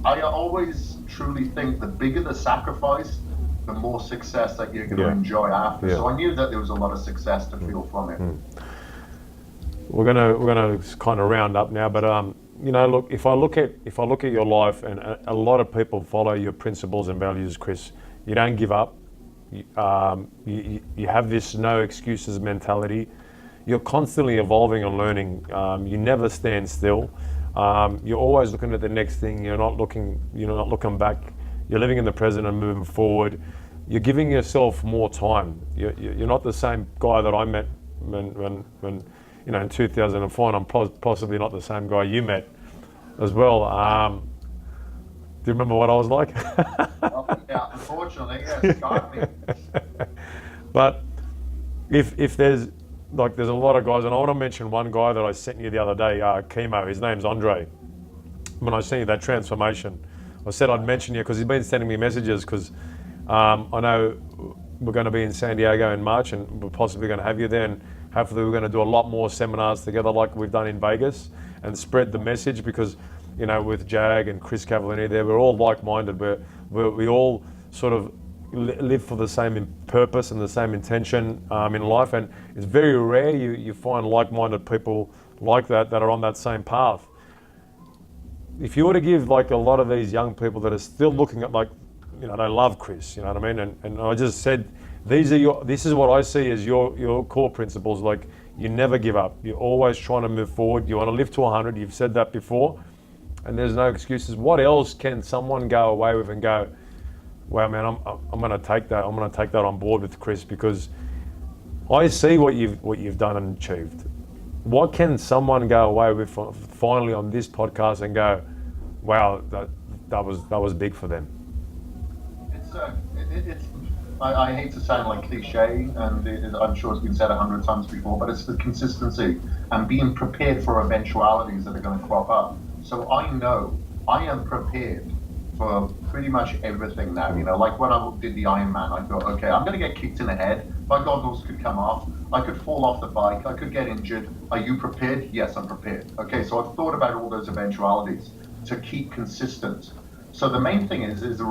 I always truly think the bigger the sacrifice, the more success that you're going to enjoy after. So I knew that there was a lot of success to feel from it. We're gonna kind of round up now, but look, if I look at your life, and a lot of people follow your principles and values, Kris. You don't give up. You have this no excuses mentality. You're constantly evolving and learning. You never stand still. You're always looking at the next thing. You're not looking back. You're living in the present and moving forward. You're giving yourself more time. You're not the same guy that I met when in 2004, and I'm possibly not the same guy you met as well. Do you remember what I was like? Yeah, unfortunately, yes, got me. But if there's a lot of guys, and I want to mention one guy that I sent you the other day, chemo. His name's Andre. When I sent you that transformation, I said I'd mention you because he's been sending me messages because I know we're going to be in San Diego in March, and we're possibly going to have you there. And hopefully we're going to do a lot more seminars together like we've done in Vegas and spread the message because, with Jag and Kris Gethin there, we're all like-minded. We all sort of live for the same purpose and the same intention in life. And it's very rare you find like-minded people like that are on that same path. If you were to give like a lot of these young people that are still looking at they love Kris, you know what I mean? And I just said, this is what I see as your core principles. Like, you never give up. You're always trying to move forward. You want to live to 100. You've said that before, and there's no excuses. What else can someone go away with and go, wow, man, I'm going to take that. I'm going to take that on board with Kris because I see what you've done and achieved. What can someone go away with finally on this podcast and go, wow, that was big for them? I hate to sound like cliche, and I'm sure it's been said 100 times before, but it's the consistency and being prepared for eventualities that are going to crop up. So I know I am prepared for pretty much everything now. You know, like when I did the Ironman, I thought, okay, I'm going to get kicked in the head. My goggles could come off. I could fall off the bike. I could get injured. Are you prepared? Yes, I'm prepared. Okay, so I've thought about all those eventualities to keep consistent. So the main thing is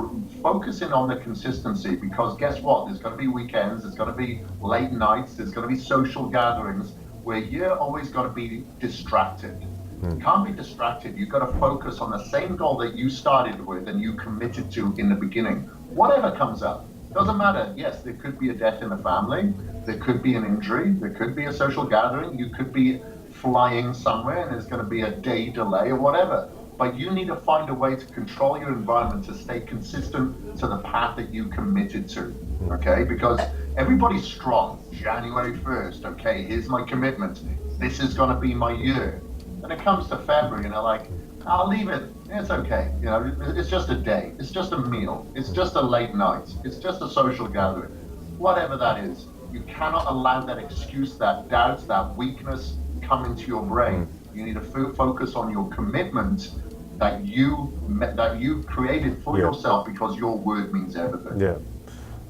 focusing on the consistency, because guess what? There's going to be weekends. There's going to be late nights. There's going to be social gatherings where you're always going to be distracted. You can't be distracted. You've got to focus on the same goal that you started with and you committed to in the beginning. Whatever comes up, doesn't matter. Yes, there could be a death in the family. There could be an injury. There could be a social gathering. You could be flying somewhere and there's going to be a day delay or whatever. But you need to find a way to control your environment to stay consistent to the path that you committed to, okay? Because everybody's strong. January 1st, okay, here's my commitment. This is going to be my year. And it comes to February and they're like, I'll leave it. It's okay. You know, it's just a day. It's just a meal. It's just a late night. It's just a social gathering. Whatever that is, you cannot allow that excuse, that doubt, that weakness come into your brain. You need to focus on your commitment that you created for yourself, because your word means everything. Yeah,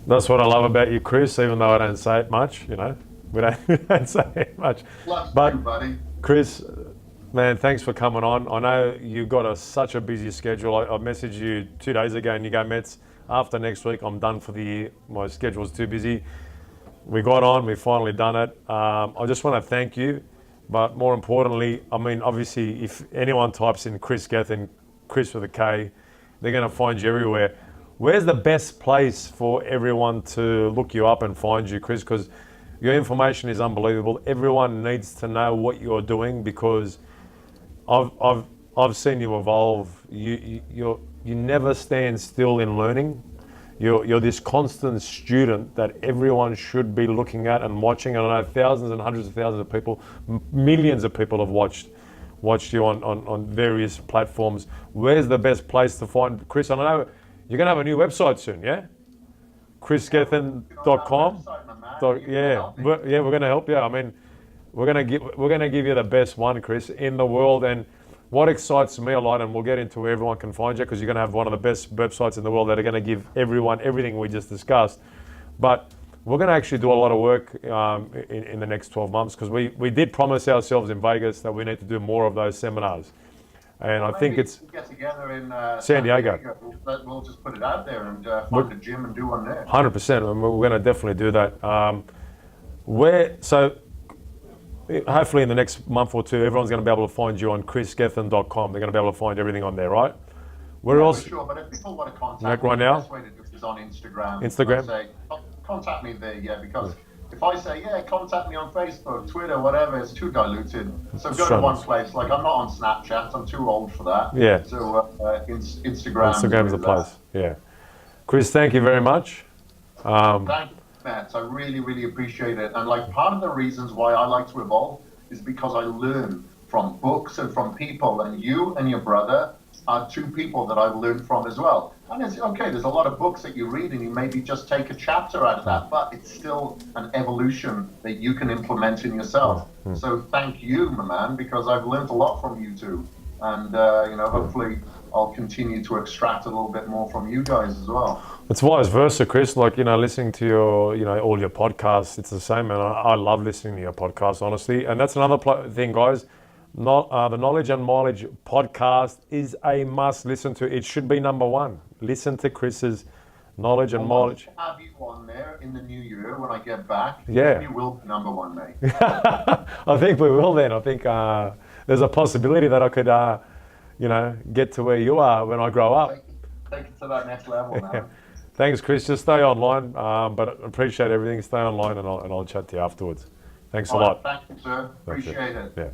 that's what I love about you, Kris. Even though I don't say it much, you know, we don't say it much. But you, buddy. Kris, man, thanks for coming on. I know you've got such a busy schedule. I messaged you 2 days ago and you go, Mets, after next week I'm done for the year. My schedule's too busy. We got on. We finally done it. I just want to thank you. But more importantly, I mean, obviously, if anyone types in Kris Gethin, Kris with a K, they're going to find you everywhere. Where's the best place for everyone to look you up and find you, Kris? Because your information is unbelievable. Everyone needs to know what you're doing, because I've seen you evolve. You never stand still in learning. You're this constant student that everyone should be looking at and watching. And I know thousands and hundreds of thousands of people, millions of people have watched you on various platforms. Where's the best place to find Kris? I know you're going to have a new website soon, yeah? KrisGethin.com. Yeah, we're going to help you. I mean, we're going to give you the best one, Kris, in the world. And what excites me a lot, and we'll get into where everyone can find you, because you're going to have one of the best websites in the world that are going to give everyone everything we just discussed. But we're going to actually do a lot of work in the next 12 months, because we did promise ourselves in Vegas that we need to do more of those seminars. And I think it's get together in San Diego. We'll just put it out there and find a gym and do one there. 100%, and we're going to definitely do that. So hopefully in the next month or two, everyone's going to be able to find you on KrisGethin.com. They're going to be able to find everything on there, right? Where else? For sure, but if people want to contact me, right now, the now? best way to do it is on Instagram. Instagram? Say, contact me there, because if I say, contact me on Facebook, Twitter, whatever, it's too diluted. So go to one place. Like, I'm not on Snapchat. I'm too old for that. Yeah. So Instagram. Instagram's the place. Yeah. Kris, thank you very much. Thank you, Matt. I really, really appreciate it. And like, part of the reasons why I like to evolve is because I learn from books and from people. And you and your brother are two people that I've learned from as well. And it's okay, there's a lot of books that you read and you maybe just take a chapter out of that, but it's still an evolution that you can implement in yourself. So thank you, my man, because I've learned a lot from you two. And, hopefully I'll continue to extract a little bit more from you guys as well. It's vice versa, Kris. Like, listening to your, all your podcasts, it's the same, man. I love listening to your podcasts, honestly. And that's another thing, guys. The Knowledge and Mileage podcast is a must listen to. It should be number one. Listen to Kris's Knowledge and Mileage. I'll have you on there in the new year when I get back. Yeah. You will be number one, mate. I think we will then. I think there's a possibility that I could, get to where you are when I grow up. Take it to that next level, man. Thanks, Kris. Just stay online, but I appreciate everything. Stay online and I'll chat to you afterwards. Thanks a lot. Thank you, sir. Appreciate it. Yeah.